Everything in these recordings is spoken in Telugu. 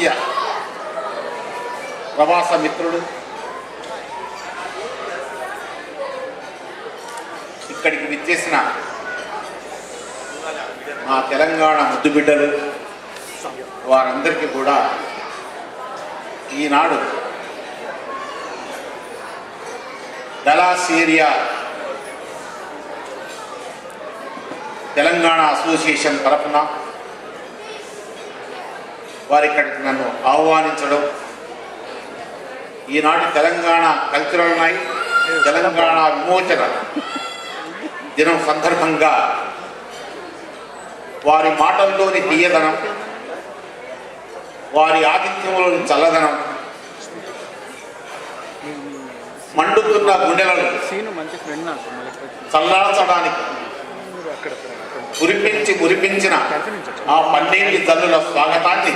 ఆత్మీయ ప్రవాస మిత్రుడు, ఇక్కడికి విచ్చేసిన మా తెలంగాణ ముద్దుబిడ్డలు, వారందరికీ కూడా ఈనాడు డలాస్ ఏరియా తెలంగాణ అసోసియేషన్ తరఫున వారి ఇక్కడికి నన్ను ఆహ్వానించడం, ఈనాటి తెలంగాణ కల్చరల్ నైట్, తెలంగాణ విమోచన దినం సందర్భంగా వారి మాటల్లోని తీయదనం, వారి ఆతిథ్యంలోని చల్లదనం, మండుతున్న గుండెలను చల్లార్చడానికి మురిపించిన ఆ పన్నీటి జల్లుల స్వాగతాన్ని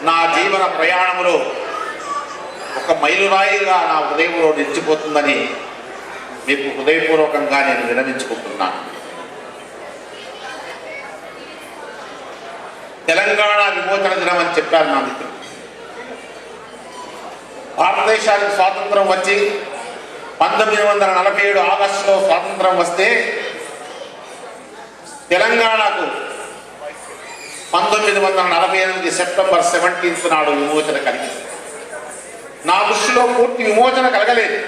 నా జీవన ప్రయాణంలో ఒక మైలురాయిగా నా హృదయంలో నిలిచిపోతుందని మీకు హృదయపూర్వకంగా నేను విన్నవించుకుంటున్నాను. తెలంగాణ విమోచన దినం అని చెప్పారు నా మిత్రులు. భారతదేశానికి స్వాతంత్రం వచ్చి 1947 ఆగస్టులో స్వాతంత్రం వస్తే తెలంగాణకు 1948 సెప్టెంబర్ 17 నాడు విమోచన కలిగింది. నా దృష్టిలో పూర్తి విమోచన కలగలేదు.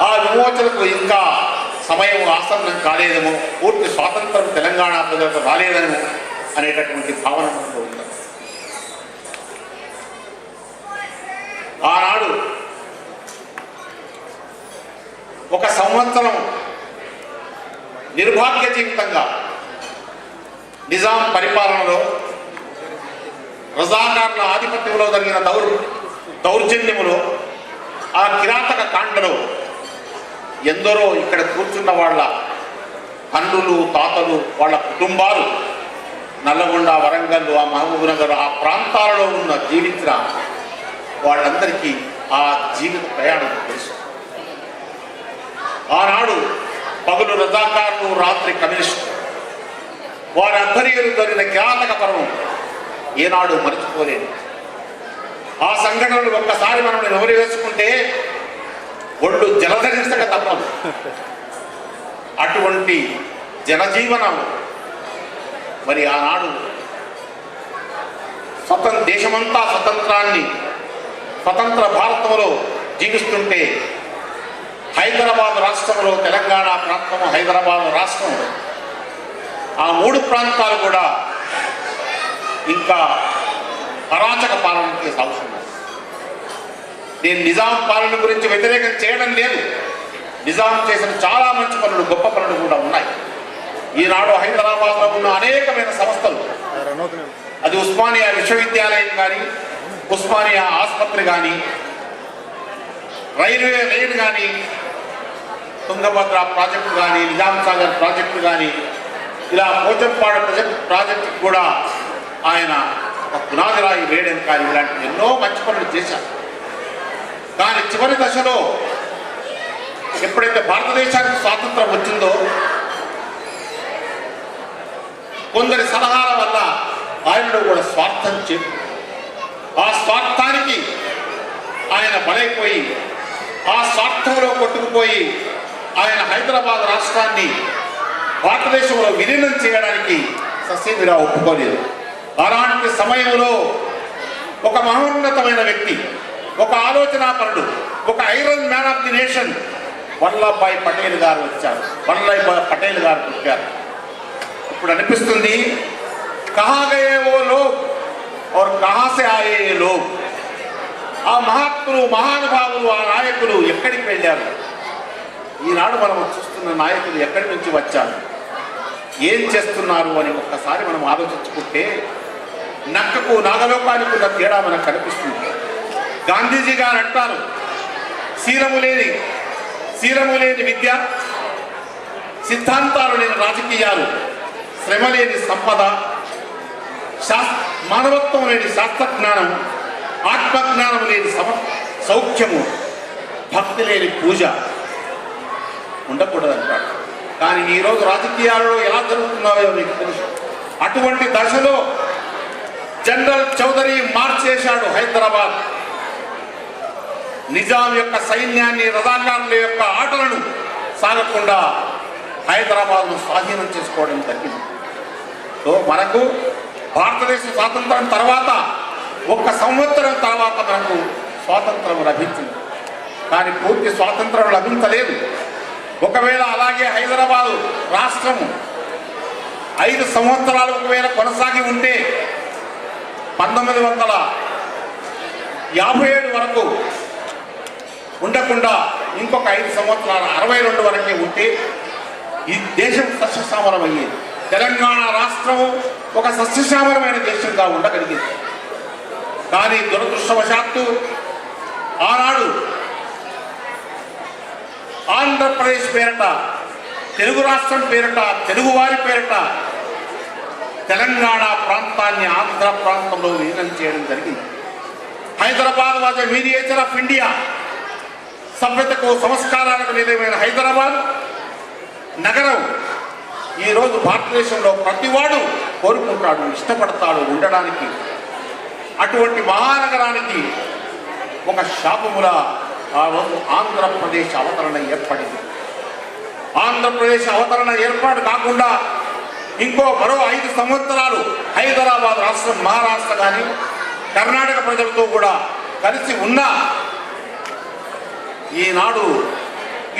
ఆ విమోచనకు ఇంకా సమయం ఆసన్నం కాలేదేమో, పూర్తి స్వాతంత్రం తెలంగాణ ప్రజలకు రాలేదేమో అనేటటువంటి భావన మనలో ఉంది. ఆనాడు ఒక సంవత్సరం నిర్భాగ్య జీవితంగా నిజాం పరిపాలనలో, రజాకార్ల ఆధిపత్యంలో జరిగిన దౌర్జన్యములో, ఆ కిరాతక కాండలో ఎందరో ఇక్కడ కూర్చున్న వాళ్ళ తండ్రులు, తాతలు, వాళ్ళ కుటుంబాలు నల్లగొండ, వరంగల్, ఆ మహబూబ్ నగర్ ఆ ప్రాంతాలలో ఉన్న జీవించిన వాళ్ళందరికీ ఆ జీవిత ప్రయాణం తెలుసు. ఆనాడు పగలు రజాకారులు, రాత్రి కమ్యూనిస్టు, వారి ఆధ్వర్యంలో జరిగిన కిరాతక పర్వం ఏనాడు మర్చిపోలేదు. ఆ సంఘటనలు ఒక్కసారి మనం నెవరు వేసుకుంటే ఒళ్ళు జలధరించక తప్పదు. అటువంటి జనజీవనం మరి ఆనాడు దేశమంతా స్వతంత్ర భారతంలో జీవిస్తుంటే హైదరాబాద్ రాష్ట్రంలో, తెలంగాణ ప్రాంతము, హైదరాబాద్ రాష్ట్రం, ఆ 3 ప్రాంతాలు కూడా ఇంకా అరాచక పాలనకి సాగుతున్నాయి. నేను నిజాం పాలన గురించి వ్యతిరేకం చేయడం లేదు. నిజాం చేసిన చాలా మంచి పనులు, గొప్ప పనులు కూడా ఉన్నాయి. ఈనాడు హైదరాబాద్లో ఉన్న అనేకమైన సంస్థలు, అది ఉస్మానియా విశ్వవిద్యాలయం కానీ, ఉస్మానియా ఆసుపత్రి కానీ, రైల్వే లైన్ కానీ, తుంగభద్ర ప్రాజెక్టు కానీ, నిజాం సాగర్ ప్రాజెక్టు కానీ, ఇలా పోచంపాడు ప్రాజెక్టు కూడా ఆయన ఒక పునాది రాయి వేయడం కానీ, ఇలాంటి ఎన్నో మంచి పనులు చేశారు. కానీ చివరి దశలో ఎప్పుడైతే భారతదేశానికి స్వాతంత్రం వచ్చిందో, కొందరి సలహాల వల్ల ఆయనలో కూడా స్వార్థం చెప్పి, ఆ స్వార్థానికి ఆయన బలైపోయి, ఆ స్వార్థంలో కొట్టుకుపోయి ఆయన హైదరాబాద్ రాష్ట్రాన్ని భారతదేశంలో విలీనం చేయడానికి ససేమిరా ఒప్పుకోలేదు. అలాంటి సమయంలో ఒక మహోన్నతమైన వ్యక్తి, ఒక ఆలోచనాపరుడు, ఒక iron man of the nation Vallabhbhai Patel గారు వచ్చారు. వల్లభాయ్ పటేల్ గారు పుట్టారు. ఇప్పుడు అనిపిస్తుంది, కహా గయే వో లోగ్ और कहां से आए ये लोग, ఆ మహాత్ములు, మహానుభావులు, ఆ నాయకులు ఎక్కడికి వెళ్ళారు? ఈనాడు మనం చూస్తున్న నాయకులు ఎక్కడి నుంచి వచ్చారు, ఏం చేస్తున్నారు అని ఒక్కసారి మనం ఆలోచించుకుంటే నక్కకు నాగలోకానికి ఉన్న తేడా మనకు కనిపిస్తుంది. గాంధీజీ గారు అంటారు, శీలము లేని విద్య, సిద్ధాంతాలు లేని రాజకీయాలు, శ్రమ లేని సంపద, మానవత్వం లేని శాస్త్రజ్ఞానం, ఆత్మజ్ఞానం లేని సౌఖ్యము, భక్తి లేని పూజ ఉండకూడదంటాడు. కానీ ఈరోజు రాజకీయాలలో ఎలా జరుగుతున్నాయో మీకు తెలుసు. అటువంటి దశలో చౌదరి మార్చేశాడు హైదరాబాద్. నిజాం యొక్క సైన్యాన్ని, రజాకారుల యొక్క ఆటలను సాగకుండా హైదరాబాద్ను స్వాధీనం చేసుకోవడం జరిగింది. సో మనకు భారతదేశ స్వాతంత్రం తర్వాత 1 సంవత్సరం తర్వాత మనకు స్వాతంత్రం లభించింది. కానీ పూర్తి స్వాతంత్రం లభించలేదు. ఒకవేళ అలాగే హైదరాబాదు రాష్ట్రము 5 సంవత్సరాలు ఒకవేళ కొనసాగి ఉంటే 1957 వరకు ఉండకుండా ఇంకొక 5 సంవత్సరాలు 62 వరకే ఉంటే ఈ దేశం సస్యశ్యామలమయ్యేది. తెలంగాణ రాష్ట్రము ఒక సస్యశ్యామలమైన దేశంగా ఉండగలిగింది. కానీ దురదృష్టవశాత్తు ఆనాడు ఆంధ్రప్రదేశ్ పేరట, తెలుగు రాష్ట్రం పేరట, తెలుగువారి పేరట తెలంగాణ ప్రాంతాన్ని ఆంధ్ర ప్రాంతంలో విలీనం చేయడం జరిగింది. Hyderabad was a miniature of India. సభ్యతకు, సంస్కారాలకు నిలయమైన హైదరాబాద్ నగరం ఈరోజు భారతదేశంలో ప్రతివాడు కోరుకుంటాడు, ఇష్టపడతాడు ఉండడానికి. అటువంటి మహానగరానికి ఒక శాపములా ఆ రోజు ఆంధ్రప్రదేశ్ అవతరణ ఏర్పడింది. ఆంధ్రప్రదేశ్ అవతరణ ఏర్పాటు కాకుండా మరో 5 సంవత్సరాలు హైదరాబాద్ రాష్ట్రం, మహారాష్ట్ర కానీ కర్ణాటక ప్రజలతో కూడా కలిసి ఉన్న ఈనాడు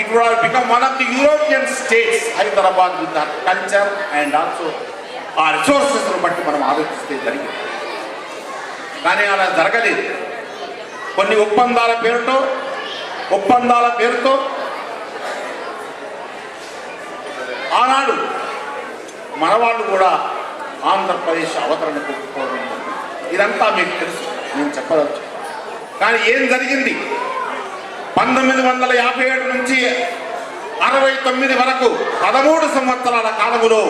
it would have become one of the European states. Hyderabad with culture and also ఆ రిసోర్సెస్ను బట్టి మనం ఆలోచిస్తే జరిగింది. కానీ అలా జరగలేదు. కొన్ని ఒప్పందాల పేరుతో ఆనాడు మనవాళ్ళు కూడా ఆంధ్రప్రదేశ్ అవతరణకు పోవడం. ఇదంతా మీకు తెలుసు, నేను చెప్పవచ్చు. కానీ ఏం జరిగింది? 1957 నుంచి 69 వరకు 13 సంవత్సరాల కాలములో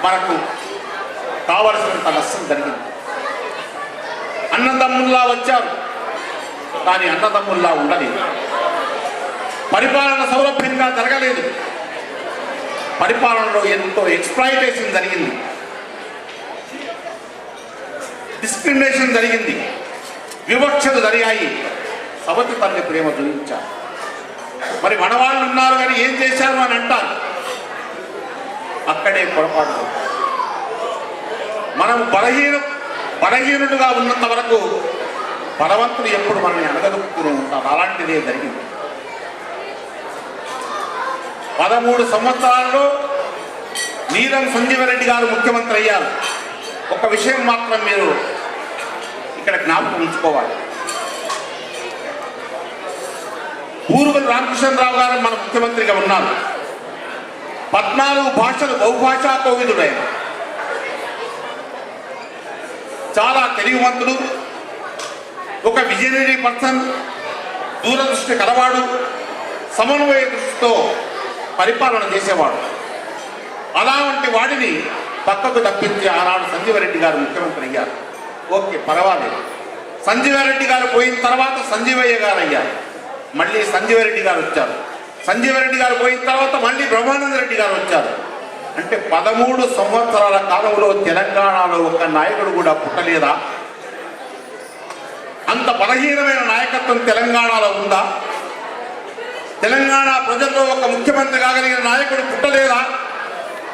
మనకు కావలసినంత నష్టం జరిగింది. అన్నదమ్ముల్లా వచ్చారు, కానీ అన్నదమ్ముల్లా ఉండలేదు. పరిపాలన సౌలభ్యంగా జరగలేదు. పరిపాలనలో ఎంతో ఎక్స్‌ప్లాయిటేషన్ జరిగింది, డిస్క్రిమినేషన్ జరిగింది, వివక్షలు జరిగాయి. సవతి తల్లి ప్రేమ చూపించారు. మరి మనవాళ్ళు ఉన్నారు కానీ ఏం చేశారు అని అంటారు. అక్కడే పొరపాటు. మనం బలహీనులుగా ఉన్నంత వరకు బలవంతులు ఎప్పుడు మనల్ని అణగదొక్కుతూనే ఉంటారు. అలాంటిదే జరిగింది. 13 సంవత్సరాల్లో నీలం సంజీవరెడ్డి గారు ముఖ్యమంత్రి అయ్యారు. ఒక విషయం మాత్రం మీరు ఇక్కడ జ్ఞాపకం ఉంచుకోవాలి. పూర్వలు రామకృష్ణరావు గారు మన ముఖ్యమంత్రిగా ఉన్నారు. 14 భాషలు, బహుభాషా కోవిదుడైన చాలా తెలివివంతుడు, ఒక విజనరీ పర్సన్, దూరదృష్టి కలవాడు, సమన్వయ దృష్టితో పరిపాలన చేసేవాడు. అలాంటి వాడిని పక్కకు తప్పించి ఆనాడు సంజీవరెడ్డి గారు ముఖ్యమంత్రి అయ్యారు. ఓకే, పర్వాలేదు. సంజీవరెడ్డి గారు పోయిన తర్వాత సంజీవయ్య గారు అయ్యారు. మళ్ళీ సంజీవరెడ్డి గారు వచ్చారు. సంజీవరెడ్డి గారు పోయిన తర్వాత మళ్ళీ బ్రహ్మానంద రెడ్డి గారు వచ్చారు. అంటే 13 సంవత్సరాల కాలంలో తెలంగాణలో ఒక నాయకుడు కూడా పుట్టలేదా? అంత బలహీనమైన నాయకత్వం తెలంగాణలో ఉందా? తెలంగాణ ప్రజల్లో ఒక ముఖ్యమంత్రి కాగలిగిన నాయకుడు పుట్టలేదా?